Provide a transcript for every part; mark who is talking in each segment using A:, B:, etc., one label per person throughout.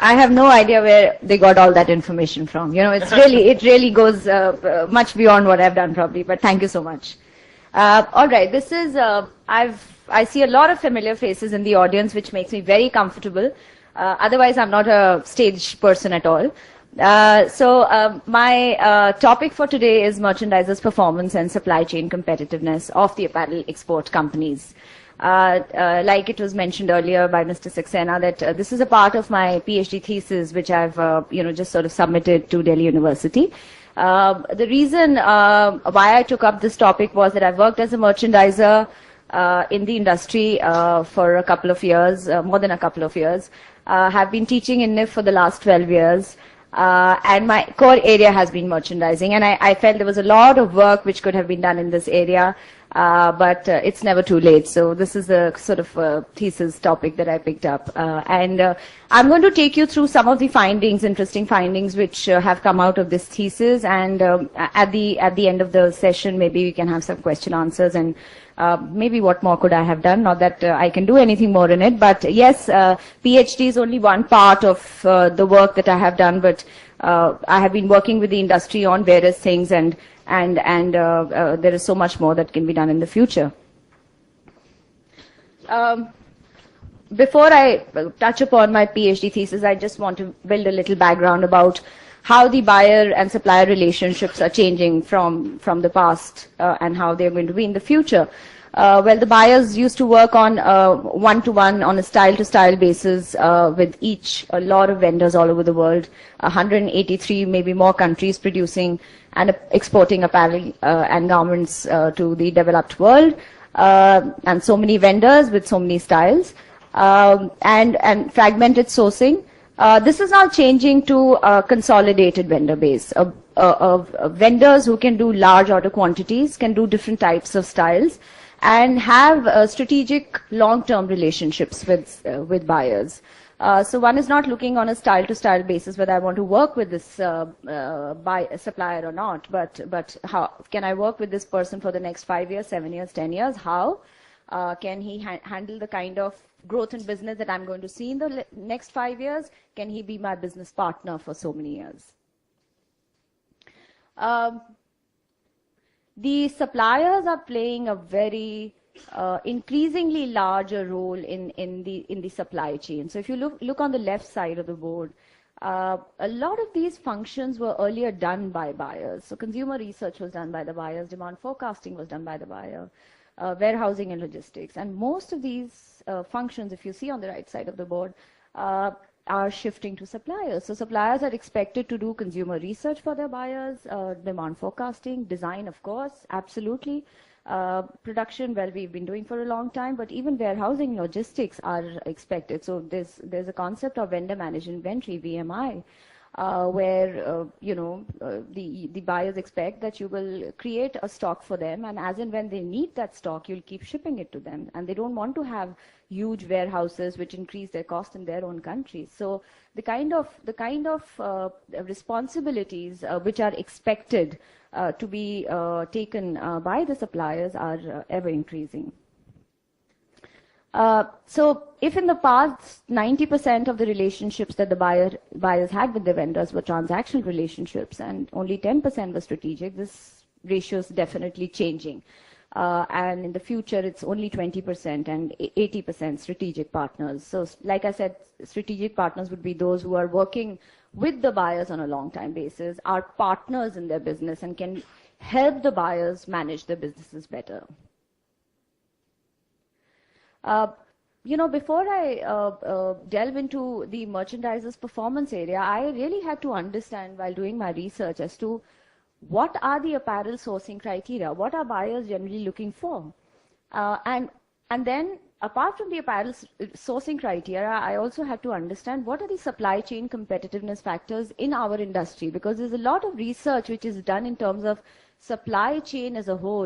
A: I have no idea where they got all that information from. You know, it really goes much beyond what I've done probably, but thank you so much. All right, this is, I see a lot of familiar faces in the audience, which makes me very comfortable. Otherwise, I'm not a stage person at all. My topic for today is merchandisers' performance and supply chain competitiveness of the apparel export companies. Like it was mentioned earlier by Mr. Saxena, that this is a part of my PhD thesis, which I've just sort of submitted to Delhi University. The reason why I took up this topic was that I've worked as a merchandiser in the industry for a couple of years, more than a couple of years. Have been teaching in NIF for the last 12 years. And my core area has been merchandising, and I felt there was a lot of work which could have been done in this area, but it's never too late. So this is the sort of thesis topic that I picked up, and I'm going to take you through some of the findings, interesting findings, which have come out of this thesis, and at the end of the session, maybe we can have some question answers, and maybe what more could I have done? Not that I can do anything more in it, but yes, PhD is only one part of the work that I have done, but I have been working with the industry on various things, and there is so much more that can be done in the future. Before I touch upon my PhD thesis, I just want to build a little background about how the buyer and supplier relationships are changing from the past and how they're going to be in the future. Well, the buyers used to work on one-to-one on a style-to-style basis with a lot of vendors all over the world, 183 maybe more countries producing and exporting apparel and garments to the developed world, and so many vendors with so many styles, and fragmented sourcing. This is now changing to a consolidated vendor base of vendors who can do large order quantities, can do different types of styles, and have strategic long-term relationships with buyers. So one is not looking on a style-to-style basis whether I want to work with this supplier or not, but how can I work with this person for the next 5 years, 7 years, 10 years? How can he handle the kind of growth in business that I'm going to see in the next 5 years? Can he be my business partner for so many years? The suppliers are playing a very increasingly larger role in the supply chain. So if you look on the left side of the board, a lot of these functions were earlier done by buyers. So consumer research was done by the buyers, demand forecasting was done by the buyer, warehousing and logistics. And most of these functions, if you see on the right side of the board, are shifting to suppliers. So suppliers are expected to do consumer research for their buyers, demand forecasting, design, of course, absolutely. Production, well, we've been doing for a long time, but even warehousing logistics are expected. So there's a concept of vendor managed inventory, VMI, where the buyers expect that you will create a stock for them, and as and when they need that stock, you'll keep shipping it to them, and they don't want to have huge warehouses which increase their cost in their own countries. So the kind of responsibilities which are expected to be taken by the suppliers are ever increasing. So if in the past 90% of the relationships that the buyers had with the vendors were transactional relationships and only 10% were strategic, this ratio is definitely changing. And in the future, it's only 20% and 80% strategic partners. So like I said, strategic partners would be those who are working with the buyers on a long-time basis, are partners in their business, and can help the buyers manage their businesses better. Before I delve into the merchandisers' performance area, I really had to understand while doing my research as to what are the apparel sourcing criteria, what are buyers generally looking for, and then apart from the apparel sourcing criteria, I also had to understand what are the supply chain competitiveness factors in our industry, because there's a lot of research which is done in terms of supply chain as a whole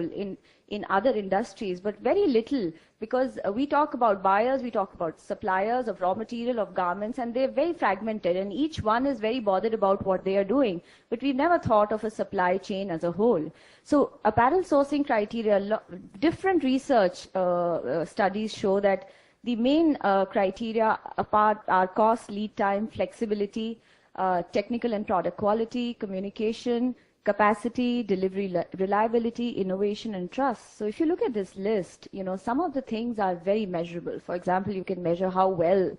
A: in other industries, but very little, because we talk about buyers, we talk about suppliers of raw material, of garments, and they're very fragmented, and each one is very bothered about what they are doing, but we've never thought of a supply chain as a whole. So apparel sourcing criteria, different research studies show that The main criteria apart are cost, lead time, flexibility, technical and product quality, communication, capacity, delivery reliability, innovation, and trust. So if you look at this list, some of the things are very measurable. For example, you can measure how well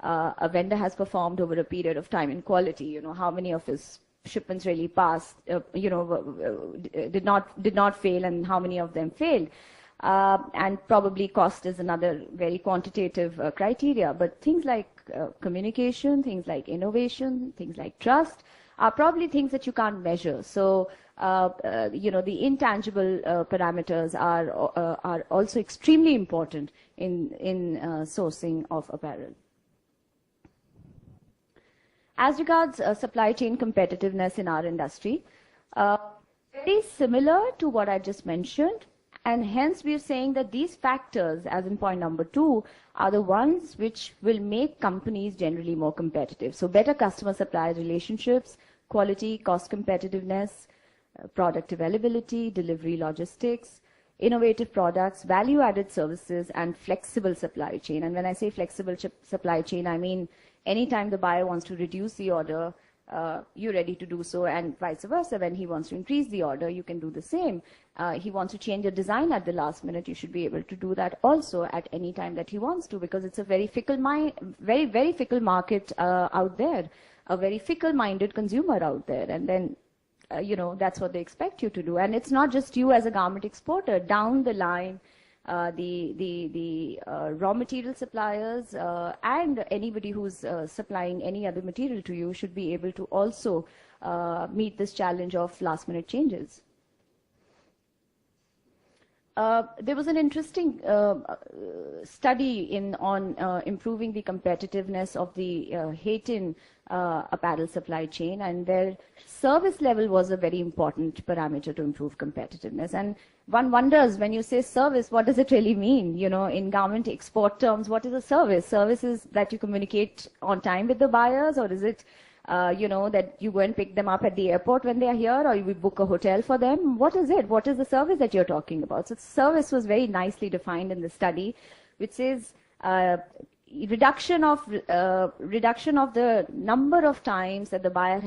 A: a vendor has performed over a period of time in quality. How many of his shipments really passed, did not fail, and how many of them failed. And probably cost is another very quantitative criteria. But things like communication, things like innovation, things like trust are probably things that you can't measure. So, the intangible parameters are also extremely important in sourcing of apparel. As regards supply chain competitiveness in our industry, very similar to what I just mentioned, and hence we are saying that these factors, as in point number 2, are the ones which will make companies generally more competitive. So better customer-supplier relationships, quality, cost competitiveness, product availability, delivery logistics, innovative products, value-added services, and flexible supply chain. And when I say flexible supply chain, I mean anytime the buyer wants to reduce the order, you're ready to do so, and vice versa. When he wants to increase the order, you can do the same. He wants to change a design at the last minute, you should be able to do that also at any time that he wants to, because it's a very fickle very fickle market out there, a very fickle-minded consumer out there, and then that's what they expect you to do. And it's not just you as a garment exporter. Down the line, the raw material suppliers and anybody who's supplying any other material to you should be able to also meet this challenge of last-minute changes. There was an interesting study on improving the competitiveness of the Hayton apparel supply chain, and their service level was a very important parameter to improve competitiveness. And one wonders, when you say service, what does it really mean? In garment export terms, what is a service? Service is that you communicate on time with the buyers, or is it that you go and pick them up at the airport when they are here, or you book a hotel for them? What is it? What is the service that you're talking about? So service was very nicely defined in the study, which says reduction of the number of times that the buyer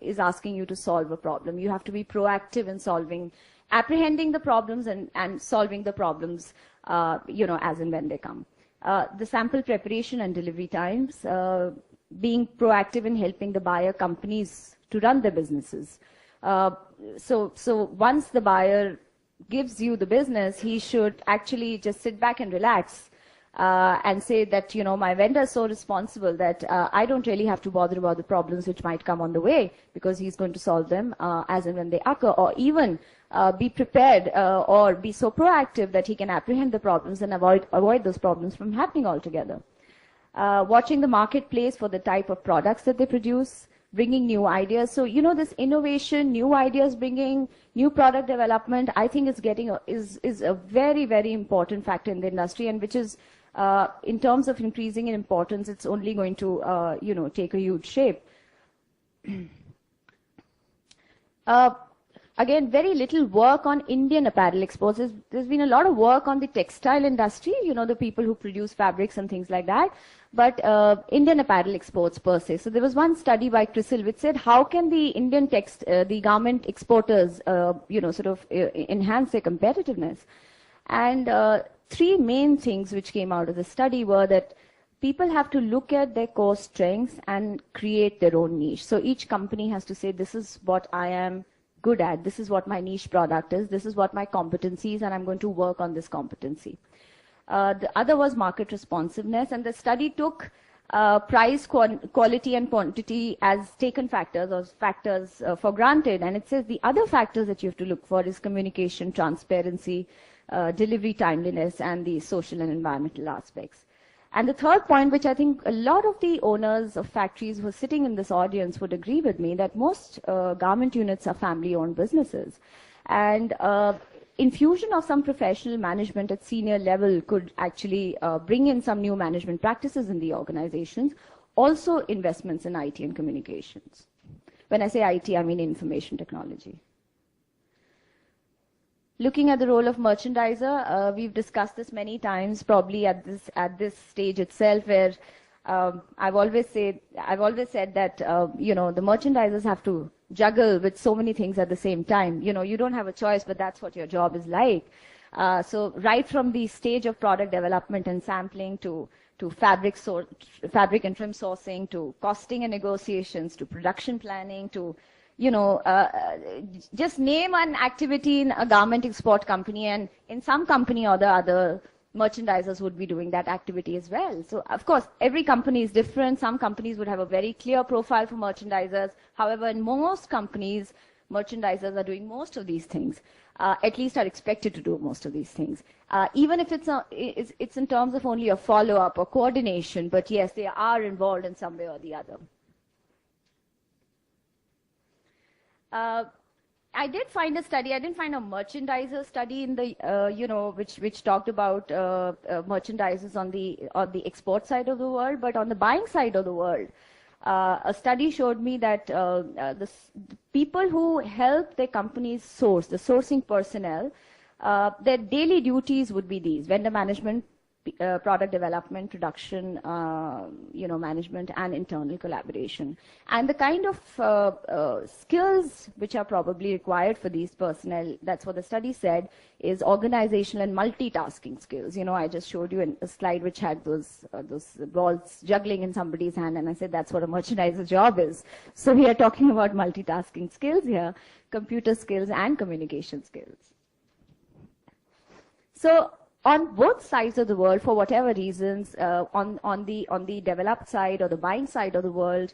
A: is asking you to solve a problem. You have to be proactive in apprehending the problems and solving the problems, as and when they come. The sample preparation and delivery times, being proactive in helping the buyer companies to run their businesses. So once the buyer gives you the business, he should actually just sit back and relax and say that, my vendor is so responsible that I don't really have to bother about the problems which might come on the way, because he's going to solve them as and when they occur, or even be prepared or be so proactive that he can apprehend the problems and avoid those problems from happening altogether. Watching the marketplace for the type of products that they produce, bringing new ideas. So, this innovation, new ideas bringing, new product development, I think is a very, very important factor in the industry, and which is, in terms of increasing in importance, it's only going to, take a huge shape. Again, very little work on Indian apparel exports. There's been a lot of work on the textile industry, the people who produce fabrics and things like that, but Indian apparel exports per se. So there was one study by CRISIL which said, how can the Indian the garment exporters, enhance their competitiveness? And 3 main things which came out of the study were that people have to look at their core strengths and create their own niche. So each company has to say, this is what I am good at, this is what my niche product is, this is what my competency is, and I'm going to work on this competency. The other was market responsiveness, and the study took price, quality, and quantity as taken factors, or factors for granted, and it says the other factors that you have to look for is communication, transparency, delivery timeliness, and the social and environmental aspects. And the third point, which I think a lot of the owners of factories who are sitting in this audience would agree with me, that most garment units are family-owned businesses. And infusion of some professional management at senior level could actually bring in some new management practices in the organizations. Also investments in IT and communications. When I say IT, I mean information technology. Looking at the role of merchandiser, we've discussed this many times, probably at this stage itself, where I've always said that the merchandisers have to juggle with so many things at the same time. You don't have a choice, but that's what your job is like. So right from the stage of product development and sampling to fabric and trim sourcing, to costing and negotiations, to production planning, to just name an activity in a garment export company, and in some company or the other, merchandisers would be doing that activity as well. So, of course, every company is different. Some companies would have a very clear profile for merchandisers. However, in most companies, merchandisers are doing most of these things, at least are expected to do most of these things. Even if it's in terms of only a follow-up or coordination, but yes, they are involved in some way or the other. I did find a study. I didn't find a merchandiser study in the which talked about merchandisers on the export side of the world, but on the buying side of the world, a study showed me that the people who help their companies source, the sourcing personnel, their daily duties would be these: vendor management, product development, production, management, and internal collaboration. And the kind of skills which are probably required for these personnel, that's what the study said, is organizational and multitasking skills. I just showed you a slide which had those balls juggling in somebody's hand, and I said that's what a merchandiser's job is. So we are talking about multitasking skills here, computer skills and communication skills. So on both sides of the world, for whatever reasons, on the developed side or the buying side of the world,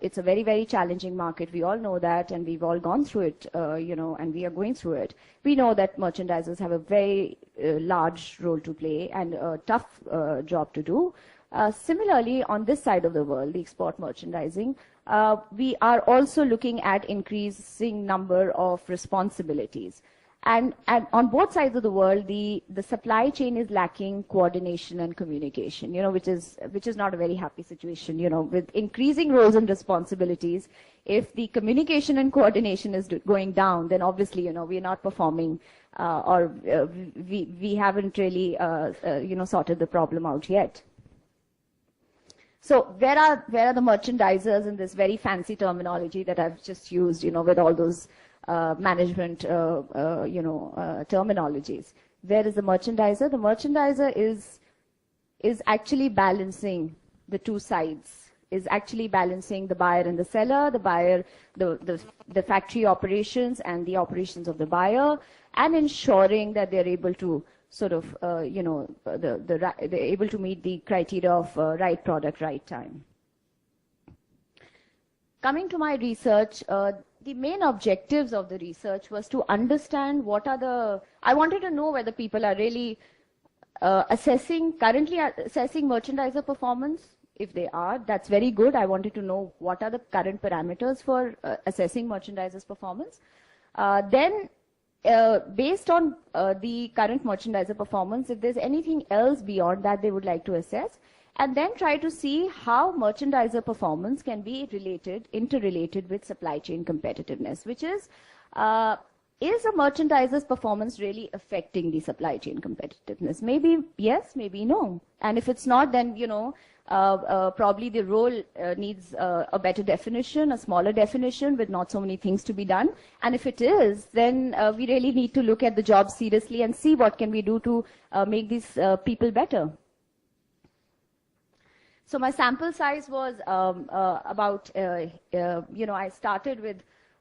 A: it's a very, very challenging market. We all know that, and we've all gone through it, and we are going through it. We know that merchandisers have a very large role to play and a tough job to do. Similarly, on this side of the world, the export merchandising, we are also looking at increasing number of responsibilities. And on both sides of the world, the supply chain is lacking coordination and communication, which is not a very happy situation, with increasing roles and responsibilities. If the communication and coordination is going down, then obviously, we are not performing, or we haven't really, sorted the problem out yet. So where are the merchandisers in this very fancy terminology that I've just used, with all those management, terminologies? Where is the merchandiser? The merchandiser is actually balancing the two sides, is actually balancing the buyer and the seller, the buyer, the factory operations and the operations of the buyer, and ensuring that they're able to sort of, they're able to meet the criteria of right product, right time. Coming to my research, the main objectives of the research was to understand I wanted to know whether people are really currently assessing merchandiser performance. If they are, that's very good. I wanted to know what are the current parameters for assessing merchandisers' performance. Then, based on the current merchandiser performance, if there's anything else beyond that they would like to assess, and then try to see how merchandiser performance can be interrelated with supply chain competitiveness, which is a merchandiser's performance really affecting the supply chain competitiveness? Maybe yes, maybe no. And if it's not, then, probably the role needs a better definition, a smaller definition with not so many things to be done. And if it is, then we really need to look at the job seriously and see what can we do to make these people better. So my sample size was about, I started with,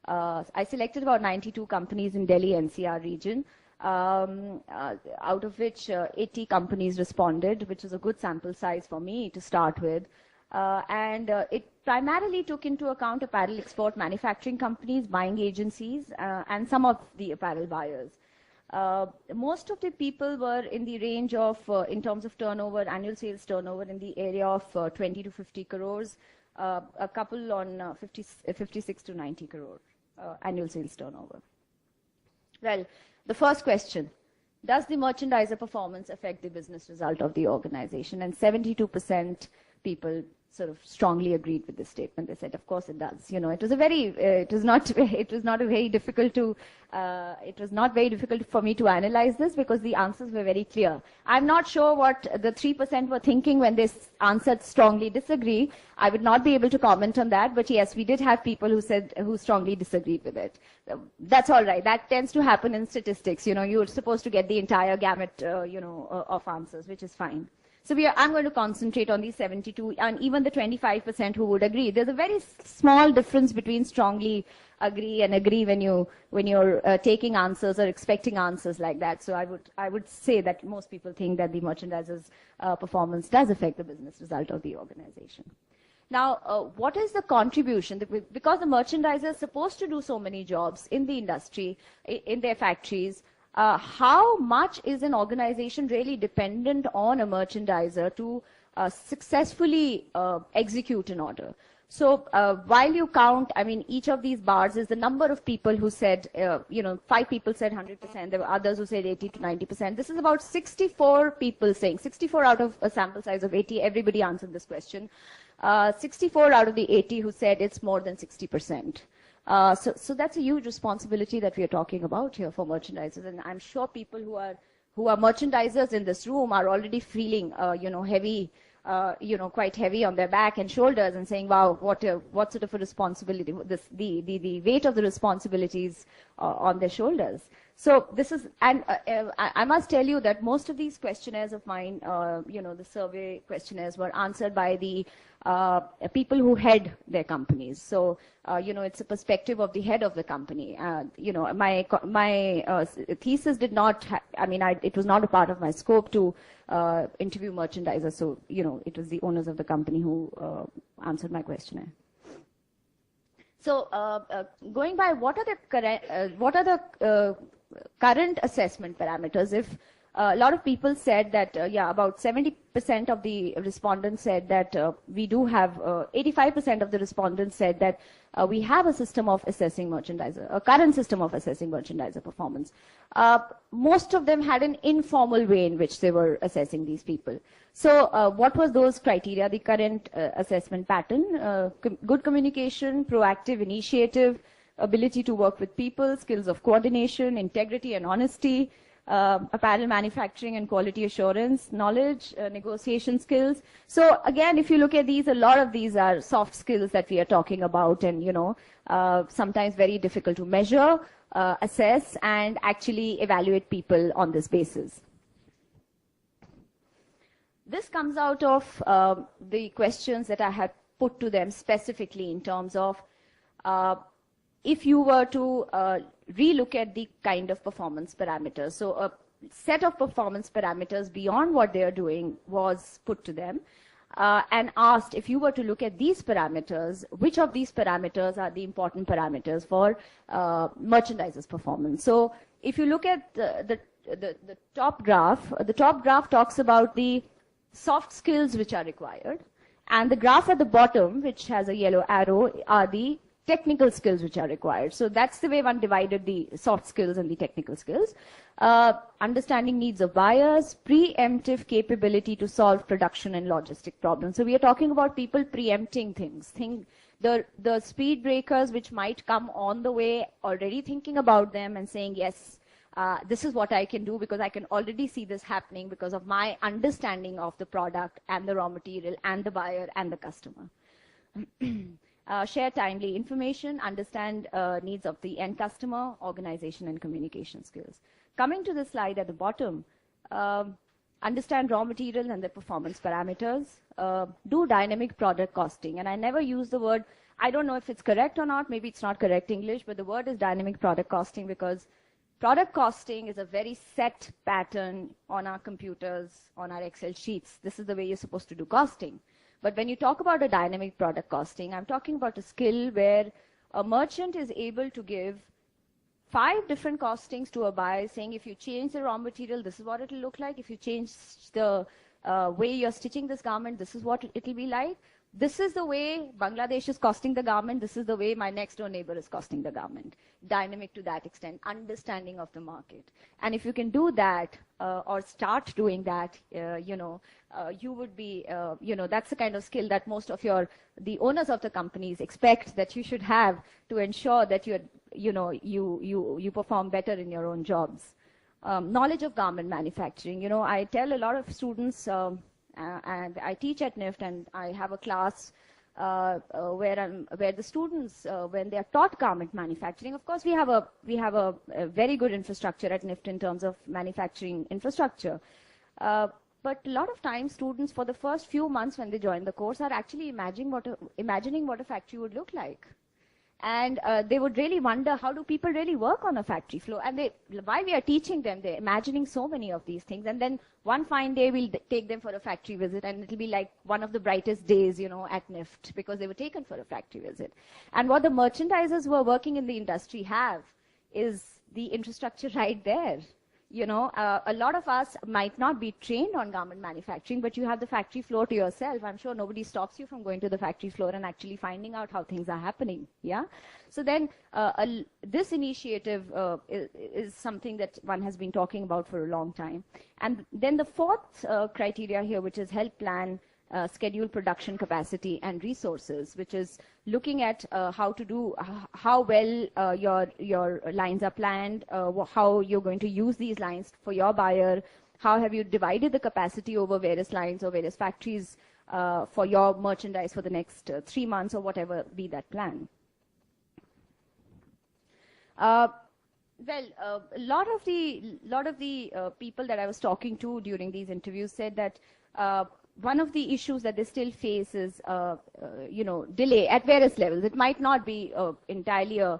A: I selected about 92 companies in Delhi NCR region, out of which 80 companies responded, which is a good sample size for me to start with. And it primarily took into account apparel export manufacturing companies, buying agencies, and some of the apparel buyers. Most of the people were in the range of, in terms of turnover, annual sales turnover in the area of 20 to 50 crores, a couple on 56 to 90 crore annual sales turnover. Well, the first question, does the merchandiser performance affect the business result of the organization? And 72% people sort of strongly agreed with this statement. They said, of course it does. You know, it was a very, it was not a very difficult to, it was not very difficult for me to analyze this because the answers were very clear. I'm not sure what the 3% were thinking when they answered strongly disagree. I would not be able to comment on that, but yes, we did have people who strongly disagreed with it. That's all right. That tends to happen in statistics. You know, you're supposed to get the entire gamut, of answers, which is fine. So I'm going to concentrate on these 72 and even the 25% who would agree. There's a very small difference between strongly agree and agree when you're taking answers or expecting answers like that. So I would say that most people think that the merchandiser's performance does affect the business result of the organization. Now, what is the contribution? Because the merchandiser is supposed to do so many jobs in the industry, in their factories, how much is an organization really dependent on a merchandiser to successfully execute an order? So while you count, I mean, each of these bars is the number of people who said, 5 people said 100%, there were others who said 80 to 90%. This is about 64 people saying, 64 out of a sample size of 80, everybody answered this question. 64 out of the 80 who said it's more than 60%. So that's a huge responsibility that we are talking about here for merchandisers, and I'm sure people who are merchandisers in this room are already feeling, heavy, quite heavy on their back and shoulders, and saying, "Wow, what sort of a responsibility? The weight of the responsibilities on their shoulders." So this is, and I must tell you that most of these questionnaires of mine, the survey questionnaires, were answered by the people who head their companies. So, it's a perspective of the head of the company. My thesis did not, it was not a part of my scope to interview merchandisers. So, it was the owners of the company who answered my questionnaire. So, going by what are the current assessment parameters? If a lot of people said that, about 70% of the respondents said that we do have, 85% of the respondents said that we have a system of assessing merchandiser, a current system of assessing merchandiser performance. Most of them had an informal way in which they were assessing these people. So what was those criteria? The current assessment pattern: good communication, proactive initiative, ability to work with people, skills of coordination, integrity and honesty, apparel manufacturing and quality assurance, knowledge, negotiation skills. So again, if you look at these, a lot of these are soft skills that we are talking about, and sometimes very difficult to measure, assess, and actually evaluate people on this basis. This comes out of the questions that I have put to them specifically in terms of if you were to relook at the kind of performance parameters. So a set of performance parameters beyond what they are doing was put to them and asked, if you were to look at these parameters, which of these parameters are the important parameters for merchandisers' performance? So if you look at the top graph, the top graph talks about the soft skills which are required, and the graph at the bottom, which has a yellow arrow, are the technical skills which are required. So that's the way one divided the soft skills and the technical skills. Understanding needs of buyers, preemptive capability to solve production and logistic problems. So we are talking about people preempting things. The speed breakers which might come on the way, already thinking about them and saying, yes, this is what I can do because I can already see this happening because of my understanding of the product and the raw material and the buyer and the customer. Share timely information, understand needs of the end customer, organization and communication skills. Coming to the slide at the bottom, understand raw material and the performance parameters, do dynamic product costing. And I never use the word, I don't know if it's correct or not, maybe it's not correct English, but the word is dynamic product costing because product costing is a very set pattern on our computers, on our Excel sheets. This is the way you're supposed to do costing. But when you talk about a dynamic product costing, I'm talking about a skill where a merchant is able to give 5 different costings to a buyer saying, if you change the raw material, this is what it will look like. If you change the way you're stitching this garment, this is what it will be like. this is the way Bangladesh is costing the government, this is the way my next door neighbor is costing the government. Dynamic to that extent, understanding of the market. And if you can do that, or start doing that, you would be, that's the kind of skill that most of the owners of the companies expect that you should have to ensure that you perform better in your own jobs. Knowledge of garment manufacturing. I tell a lot of students, and I teach at NIFT, and I have a class where the students, when they are taught garment manufacturing, of course we have a very good infrastructure at NIFT in terms of manufacturing infrastructure. But a lot of times students, for the first few months when they join the course, are actually imagining what a factory would look like. And they would really wonder, how do people really work on a factory floor? And while we are teaching them, they're imagining so many of these things. And then one fine day, we'll take them for a factory visit, and it'll be like one of the brightest days, at NIFT, because they were taken for a factory visit. And what the merchandisers who are working in the industry have is the infrastructure right there. A lot of us might not be trained on garment manufacturing, but you have the factory floor to yourself. I'm sure nobody stops you from going to the factory floor and actually finding out how things are happening. Yeah. So then, this initiative is something that one has been talking about for a long time. And then the fourth criteria here, which is help plan, schedule production capacity and resources, which is looking at how well your lines are planned, how you're going to use these lines for your buyer, how have you divided the capacity over various lines or various factories for your merchandise for the next 3 months or whatever be that plan. A lot of the people that I was talking to during these interviews said that one of the issues that they still face is, delay at various levels. It might not be entirely a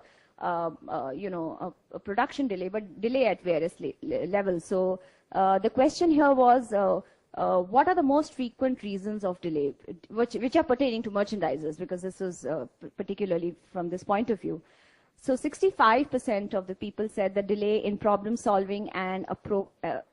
A: production delay, but delay at various levels. So the question here was, what are the most frequent reasons of delay, which are pertaining to merchandisers, because this is particularly from this point of view. So 65% of the people said that delay in problem solving and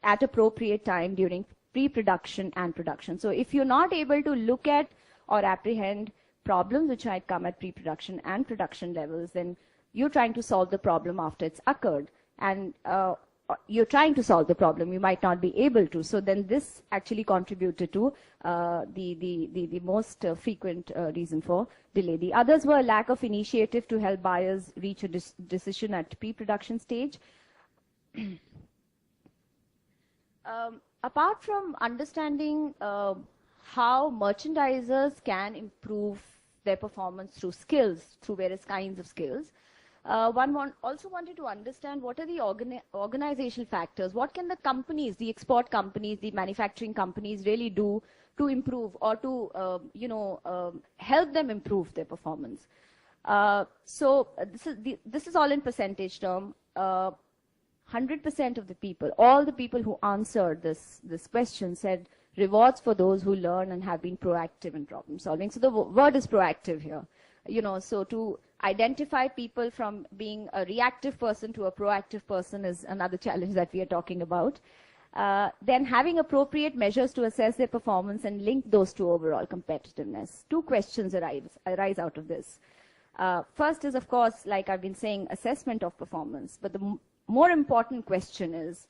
A: at appropriate time during pre-production and production. So if you're not able to look at or apprehend problems which might come at pre-production and production levels, then you're trying to solve the problem after it's occurred. And you're trying to solve the problem, you might not be able to. So then this actually contributed to the most frequent reason for delay. The others were lack of initiative to help buyers reach a decision at pre-production stage. Apart from understanding how merchandisers can improve their performance through skills, through various kinds of skills, one also wanted to understand what are the organizational factors, what can the companies, the export companies, the manufacturing companies really do to improve or to, help them improve their performance. So this is all in percentage term. 100% of the people, all the people who answered this question said rewards for those who learn and have been proactive in problem solving. So the word is proactive here. So to identify people from being a reactive person to a proactive person is another challenge that we are talking about. Then having appropriate measures to assess their performance and link those to overall competitiveness. Two questions arise out of this. First is, of course, like I've been saying, assessment of performance. But the more important question is,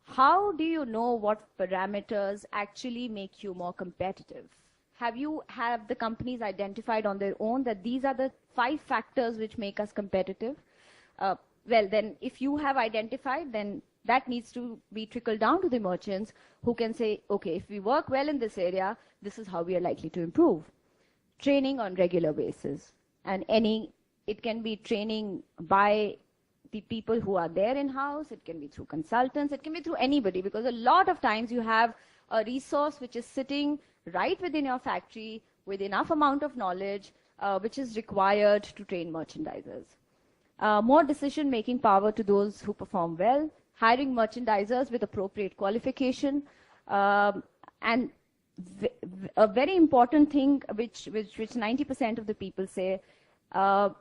A: how do you know what parameters actually make you more competitive? Have the companies identified on their own that these are the 5 factors which make us competitive? Well, then if you have identified, then that needs to be trickled down to the merchants who can say, okay, if we work well in this area, this is how we are likely to improve. Training on regular basis. And it can be training by the people who are there in-house, it can be through consultants, it can be through anybody, because a lot of times you have a resource which is sitting right within your factory with enough amount of knowledge which is required to train merchandisers. More decision-making power to those who perform well, hiring merchandisers with appropriate qualification, and a very important thing which 90% of the people say,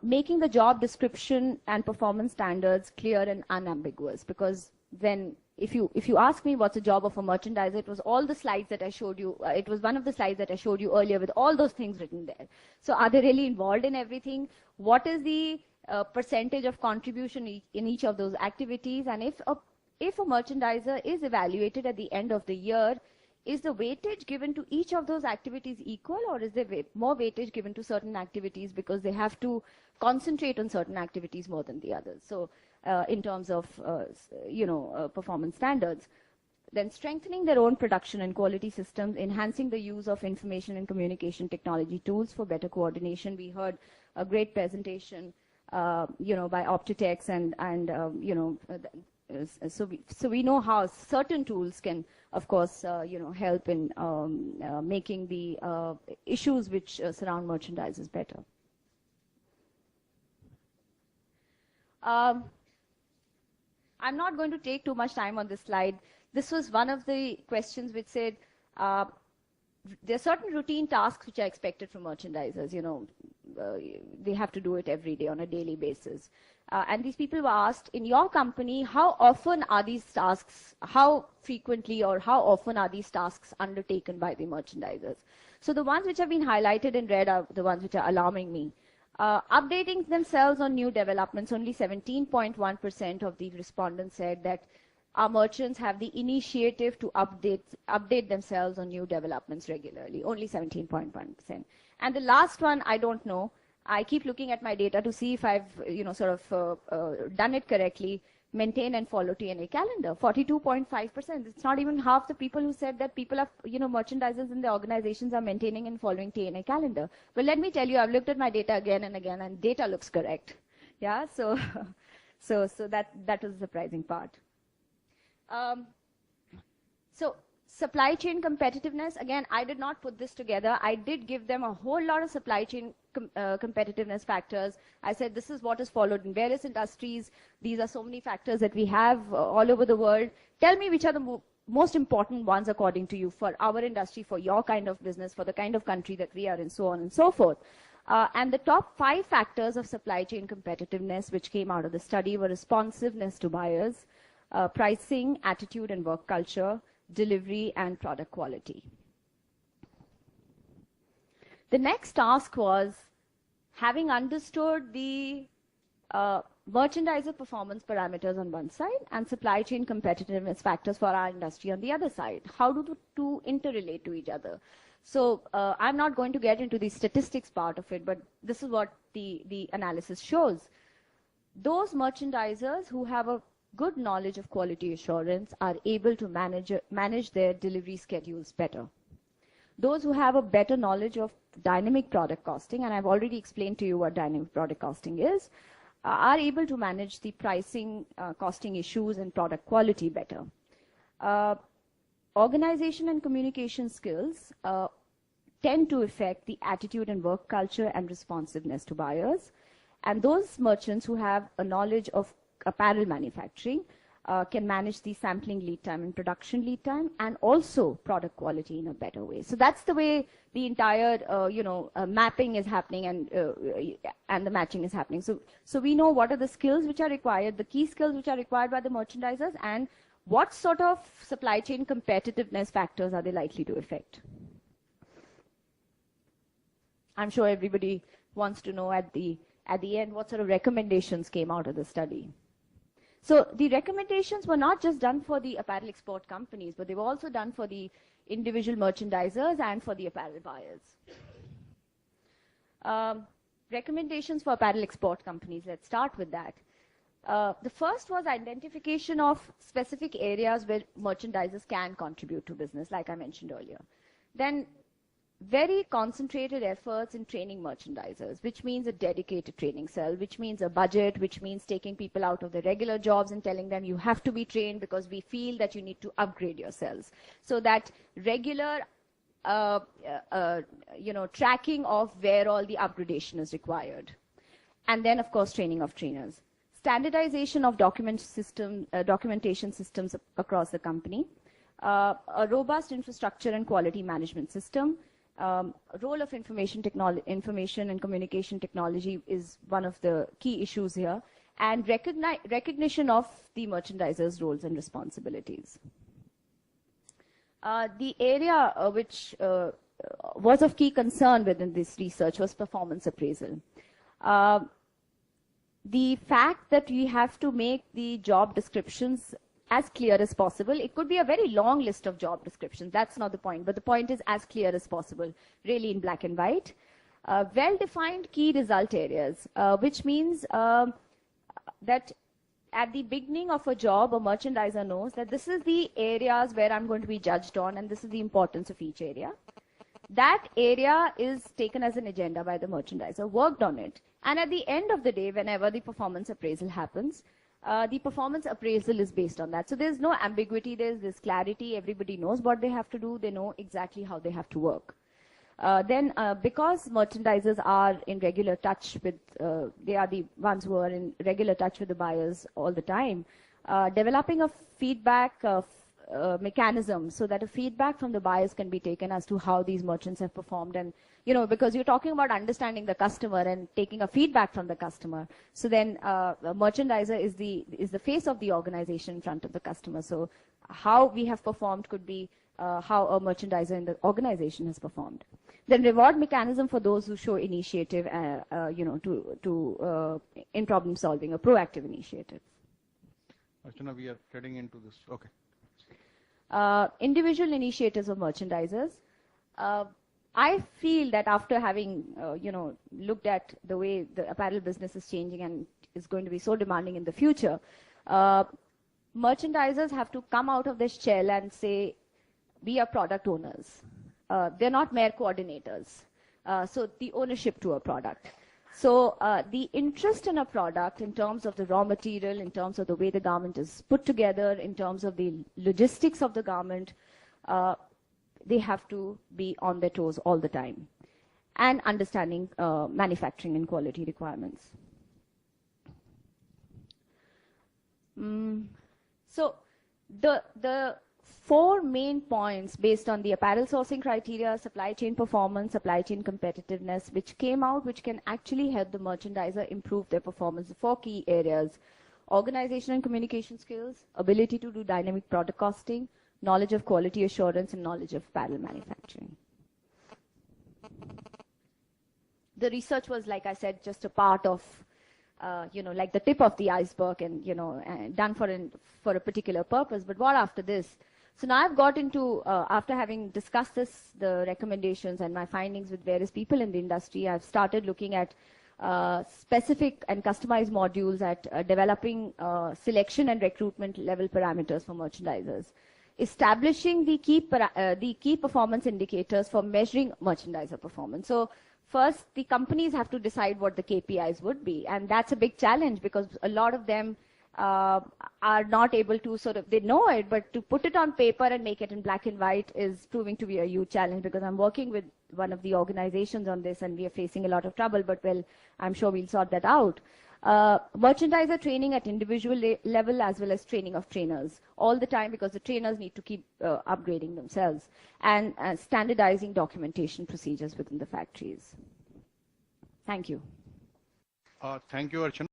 A: making the job description and performance standards clear and unambiguous, because then if you ask me what's the job of a merchandiser, it was all the slides that I showed you. It was one of the slides that I showed you earlier with all those things written there. So are they really involved in everything? What is the percentage of contribution in each of those activities? And if a merchandiser is evaluated at the end of the year, is the weightage given to each of those activities equal, or is there more weightage given to certain activities because they have to concentrate on certain activities more than the others? So in terms of, performance standards. Then strengthening their own production and quality systems, enhancing the use of information and communication technology tools for better coordination. We heard a great presentation, by Optitex so we know how certain tools can, of course, help in making the issues which surround merchandisers better. I'm not going to take too much time on this slide. This was one of the questions which said there are certain routine tasks which are expected from merchandisers. They have to do it every day on a daily basis. And these people were asked, in your company, how often are these tasks, how frequently or how often are these tasks undertaken by the merchandisers? So the ones which have been highlighted in red are the ones which are alarming me. Updating themselves on new developments, only 17.1% of the respondents said that our merchants have the initiative to update themselves on new developments regularly, only 17.1%. And the last one, I don't know. I keep looking at my data to see if I've, done it correctly. Maintain and follow TNA calendar, 42.5%. It's not even half the people who said that people are, merchandisers in the organizations are maintaining and following TNA calendar. But let me tell you, I've looked at my data again and again, and data looks correct. Yeah, so that was the surprising part. So supply chain competitiveness, again, I did not put this together. I did give them a whole lot of supply chain competitiveness factors. I said this is what is followed in various industries. These are so many factors that we have all over the world. Tell me which are the most important ones according to you for our industry, for your kind of business, for the kind of country that we are in, so on and so forth. And the top 5 factors of supply chain competitiveness which came out of the study were responsiveness to buyers, pricing, attitude and work culture, delivery, and product quality. The next task was, having understood the merchandiser performance parameters on one side and supply chain competitiveness factors for our industry on the other side, how do the two interrelate to each other? So I'm not going to get into the statistics part of it, but this is what the analysis shows. Those merchandisers who have a good knowledge of quality assurance are able to manage their delivery schedules better. Those who have a better knowledge of dynamic product costing, and I've already explained to you what dynamic product costing is, are able to manage the pricing, costing issues and product quality better. Organization and communication skills tend to affect the attitude and work culture and responsiveness to buyers. And those merchants who have a knowledge of apparel manufacturing can manage the sampling lead time and production lead time, and also product quality in a better way. So that's the way the entire, mapping is happening and the matching is happening. So we know what are the skills which are required, the key skills which are required by the merchandisers, and what sort of supply chain competitiveness factors are they likely to affect. I'm sure everybody wants to know at the end what sort of recommendations came out of the study. So the recommendations were not just done for the apparel export companies, but they were also done for the individual merchandisers and for the apparel buyers. Recommendations for apparel export companies, let's start with that. The first was identification of specific areas where merchandisers can contribute to business, like I mentioned earlier. Then very concentrated efforts in training merchandisers, which means a dedicated training cell, which means a budget, which means taking people out of their regular jobs and telling them you have to be trained because we feel that you need to upgrade yourselves. So that regular, tracking of where all the upgradation is required. And then, of course, training of trainers. Standardization of documentation systems across the company. A robust infrastructure and quality management system. Role of information and communication technology is one of the key issues here. and recognition of the merchandiser's roles and responsibilities. The area which was of key concern within this research was performance appraisal. The fact that we have to make the job descriptions as clear as possible. It could be a very long list of job descriptions. That's not the point. But the point is as clear as possible, really in black and white. Well-defined key result areas, which means that at the beginning of a job, a merchandiser knows that this is the areas where I'm going to be judged on, and this is the importance of each area. That area is taken as an agenda by the merchandiser, worked on it. And at the end of the day, whenever the performance appraisal happens, the performance appraisal is based on that. So there's no ambiguity, there's clarity, everybody knows what they have to do, they know exactly how they have to work. Because merchandisers are in regular touch with, they are the ones who are in regular touch with the buyers all the time, developing a feedback mechanism so that a feedback from the buyers can be taken as to how these merchants have performed. And, you know, because you're talking about understanding the customer and taking a feedback from the customer. So then a merchandiser is the face of the organization in front of the customer. So how we have performed could be how a merchandiser in the organization has performed. Then reward mechanism for those who show initiative, you know, in problem solving, a proactive initiative.
B: Archana, we are getting into this. Okay.
A: Individual initiatives of merchandisers. I feel that after having, you know, looked at the way the apparel business is changing and is going to be so demanding in the future, merchandisers have to come out of this shell and say, we are product owners. They're not mere coordinators. So the ownership to a product. So the interest in a product in terms of the raw material, in terms of the way the garment is put together, in terms of the logistics of the garment, they have to be on their toes all the time and understanding manufacturing and quality requirements. So the four main points based on the apparel sourcing criteria, supply chain performance, supply chain competitiveness, which came out, which can actually help the merchandiser improve their performance. The four key areas: organization and communication skills, ability to do dynamic product costing, knowledge of quality assurance, and knowledge of apparel manufacturing. The research was, like I said, just a part of, you know, like the tip of the iceberg and, you know, done for a particular purpose. But what after this? So now I've got into, after having discussed this, the recommendations and my findings with various people in the industry, I've started looking at specific and customized modules at developing selection and recruitment level parameters for merchandisers, establishing the key performance indicators for measuring merchandiser performance. So first, the companies have to decide what the KPIs would be, and that's a big challenge because a lot of them are not able to sort of, they know it, but to put it on paper and make it in black and white is proving to be a huge challenge, because I'm working with one of the organizations on this and we are facing a lot of trouble, but well, I'm sure we'll sort that out. Merchandiser training at individual level as well as training of trainers all the time, because the trainers need to keep upgrading themselves, and standardizing documentation procedures within the factories. Thank you.
B: Thank you, Archana.